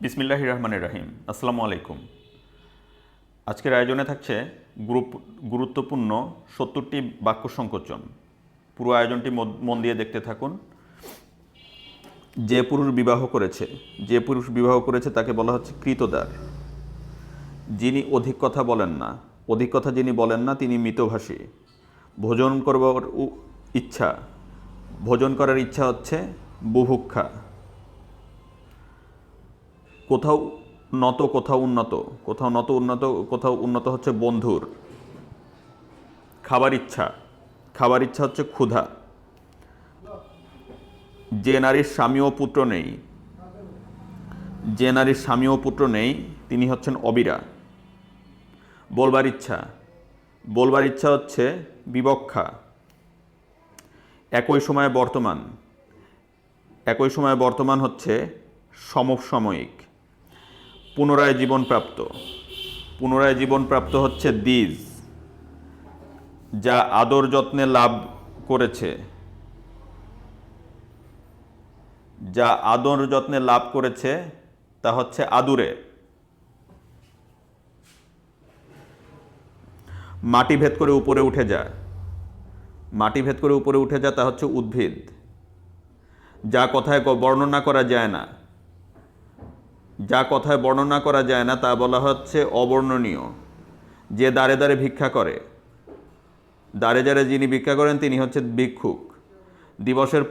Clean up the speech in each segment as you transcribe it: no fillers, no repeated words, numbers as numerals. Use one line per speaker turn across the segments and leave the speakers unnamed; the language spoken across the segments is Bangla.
বিসমিল্লাহির রহমানির রহিম। আসসালামু আলাইকুম। আজকের আয়োজনে থাকছে গুরুত্বপূর্ণ ৭০টি বাক্য সংকোচন। পুরো আয়োজনটি মন দিয়ে দেখতে থাকুন। যে পুরুষ বিবাহ করেছে তাকে বলা হচ্ছে কৃতদার। যিনি অধিক কথা বলেন না, অধিক কথা যিনি বলেন না তিনি মিতভাষী। ভোজন করবার ইচ্ছা, ভোজন করার ইচ্ছা হচ্ছে বুভুক্ষা। কোথাও নত কোথাও উন্নত, কোথাও উন্নত হচ্ছে বন্ধুর। খাবার ইচ্ছা হচ্ছে ক্ষুধা। যে নারীর স্বামী ও পুত্র নেই তিনি হচ্ছেন অবিরা। বলবার ইচ্ছা হচ্ছে বিবক্ষা। একই সময়ে বর্তমান হচ্ছে সমসাময়িক। পুনরায় জীবনপ্রাপ্ত হচ্ছে দ্বিজ। যা আদর যত্নে লাভ করেছে তা হচ্ছে আদুরে। মাটি ভেদ করে উপরে উঠে যায় তা হচ্ছে উদ্ভিদ। যা কথায় বর্ণনা করা যায় না তা বলা হচ্ছে অবর্ণনীয়। যে দ্বারে দ্বারে যিনি ভিক্ষা করেন তিনি হচ্ছে ভিক্ষুক। দিবসের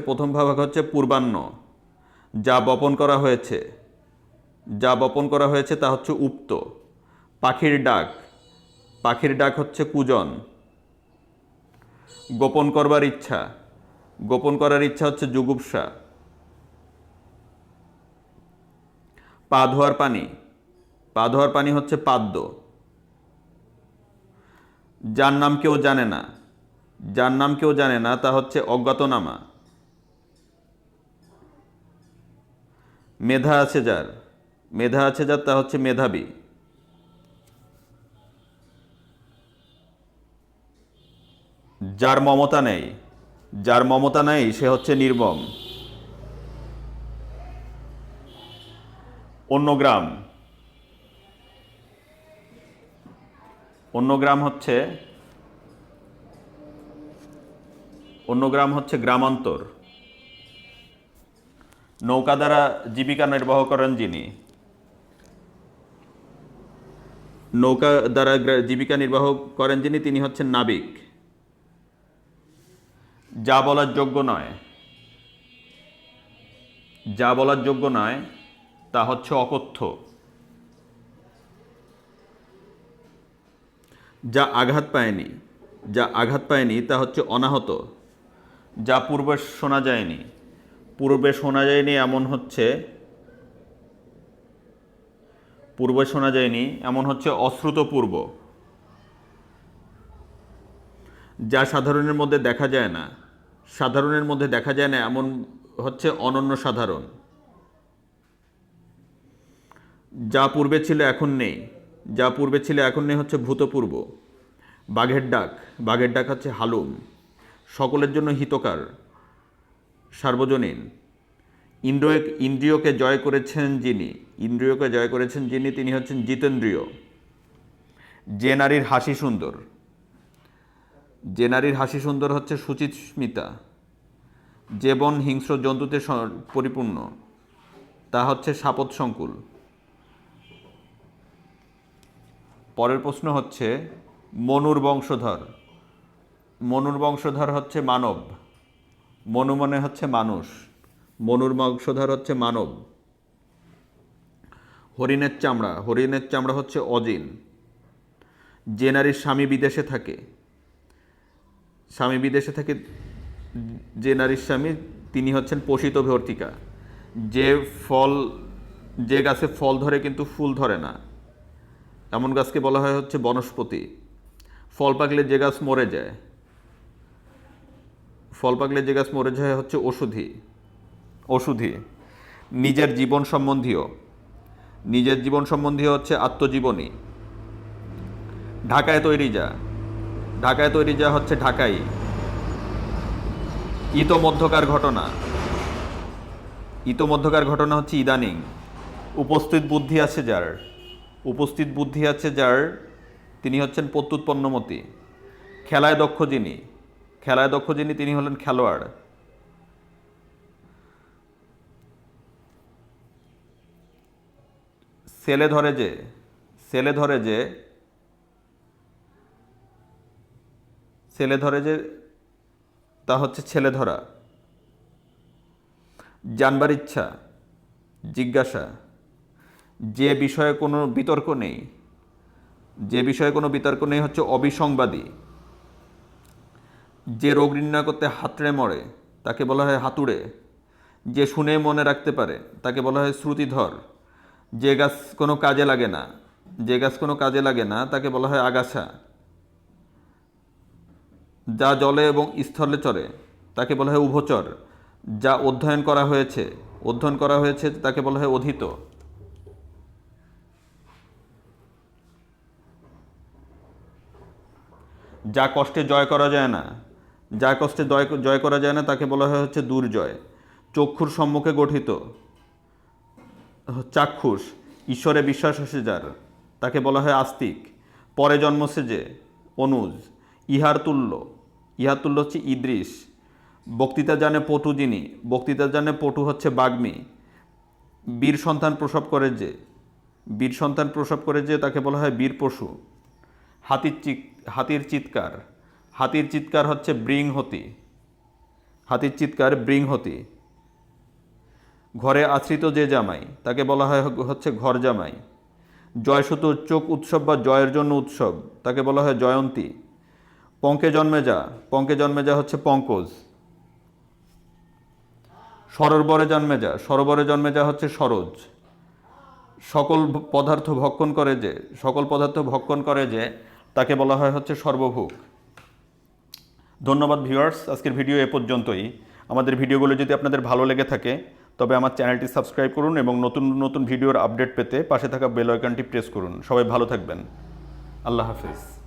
প্রথম ভাগ হচ্ছে পূর্বাহ্ন। যা বপন করা হয়েছে তা হচ্ছে উক্ত। পাখির ডাক হচ্ছে কুজন। গোপন করার ইচ্ছা হচ্ছে জুগুপ্সা। পা ধোয়ার পানি হচ্ছে পাদ্য। যার নাম কেউ জানে না তা হচ্ছে অজ্ঞাতনামা। মেধা আছে যার তা হচ্ছে মেধাবী। যার মমতা নেই সে হচ্ছে নির্মম। অন্য গ্রাম হচ্ছে গ্রামান্তর। নৌকা দ্বারা জীবিকা নির্বাহ করেন যিনি তিনি হচ্ছেন নাবিক। যা বলার যোগ্য নয় তা হচ্ছে অকথ্য। যা আঘাত পায়নি তা হচ্ছে অনাহত। যা পূর্বে শোনা যায়নি এমন হচ্ছে অশ্রুতপূর্ব। যা সাধারণের মধ্যে দেখা যায় না এমন হচ্ছে অনন্য সাধারণ। যা পূর্বে ছিল এখন নেই হচ্ছে ভূতপূর্ব। বাঘের ডাক হচ্ছে হালুম। সকলের জন্য হিতকার, সার্বজনীন। ইন্দ্রিয়কে জয় করেছেন যিনি তিনি হচ্ছেন জিতেন্দ্রিয়। যে নারীর হাসি সুন্দর হচ্ছে সুচিস্মিতা। যে বন হিংস্র জন্তুতে পরিপূর্ণ তা হচ্ছে শাপথসংকুল। পরের প্রশ্ন হচ্ছে মনুর বংশধর হচ্ছে মানব। মনু মানে হচ্ছে মানুষ, মনুর বংশধর হচ্ছে মানব। হরিণের চামড়া হচ্ছে অজিন। যে নারীর স্বামী বিদেশে থাকে যে নারীর স্বামী তিনি হচ্ছেন পোষিত ভর্তিকা। যে গাছে ফল ধরে কিন্তু ফুল ধরে না এমন গাছকে বলা হয় হচ্ছে বনস্পতি। ফল পাকলে যে গাছ মরে যায় হচ্ছে ওষুধি। নিজের জীবন সম্বন্ধীয় হচ্ছে আত্মজীবনী। ঢাকায় তৈরি যা হচ্ছে ঢাকাই। ইতোমধ্যকার ঘটনা। ইতোমধ্যকার ঘটনা হচ্ছে ইদানিং। উপস্থিত বুদ্ধি আছে যার, উপস্থিত বুদ্ধি আছে যার, তিনি হচ্ছেন প্রত্যুৎপন্নমতি। খেলায় দক্ষ যিনি, খেলায় দক্ষ যিনি, তিনি হলেন খেলোয়াড়। ছেলে ধরে যে, ছেলে ধরে যে, ছেলে ধরে যে, তা হচ্ছে ছেলে ধরা। জানবার ইচ্ছা, জিজ্ঞাসা, যে বিষয়ে কোনো বিতর্ক নেই, যে বিষয়ে কোনো বিতর্ক নেই হচ্ছে অবিসংবাদী। যে রোগ নির্ণয় করতে হাতড়ে মরে তাকে বলা হয় হাতুড়ে। যে শুনে মনে রাখতে পারে তাকে বলা হয় শ্রুতিধর। যে গাছ কোনো কাজে লাগে না, যে গাছ কোনো কাজে লাগে না তাকে বলা হয় আগাছা। যা জলে এবং স্থলে চরে তাকে বলা হয় উভচর। যা অধ্যয়ন করা হয়েছে, অধ্যয়ন করা হয়েছে তাকে বলা হয় অধীত। যা কষ্টে জয় করা যায় না, যা কষ্টে জয় করা যায় না তাকে বলা হয় হচ্ছে দুর্জয়। চক্ষুর সম্মুখে গঠিত, চাক্ষুষ। ঈশ্বরে বিশ্বাস আছে যার, তাকে বলা হয় আস্তিক। পরে জন্মছে যে, অনুজ। ইহার তুল্য, ইহার তুল্য হচ্ছে ইদ্রিস। বক্তৃতা জানে পটু যিনি, বক্তৃতা জানে পটু হচ্ছে বাগ্মী। বীর সন্তান প্রসব করে যে, বীর সন্তান প্রসব করে যে তাকে বলা হয় বীর পশু। হাতির চিৎকার, হাতির চিৎকার হচ্ছে বৃংহতি, হাতির চিৎকার বৃংহতি। ঘরে আশ্রিত যে জামাই তাকে বলা হয় হচ্ছে ঘর জামাই। জয়সুতোর চোখ উৎসব বা জয়ের জন্য উৎসব তাকে বলা হয় জয়ন্তী। পঙ্কে জন্মে যা, পঙ্কে জন্মে যা হচ্ছে পঙ্কজ। সরোবরে জন্মে যা, সরোবরে জন্মে যা হচ্ছে সরোজ। সকল পদার্থ ভক্ষণ করে যে, সকল পদার্থ ভক্ষণ করে যে তাকে বলা হয় হচ্ছে সর্বভুক। ধন্যবাদ ভিউয়ার্স, আজকের ভিডিও এ পর্যন্তই। আমাদের ভিডিওগুলো যদি আপনাদের ভালো লেগে থাকে তবে আমার চ্যানেলটি সাবস্ক্রাইব করুন এবং নতুন নতুন ভিডিওর আপডেট পেতে পাশে থাকা বেল আইকনটি প্রেস করুন। সবাই ভালো থাকবেন। আল্লাহ হাফেজ।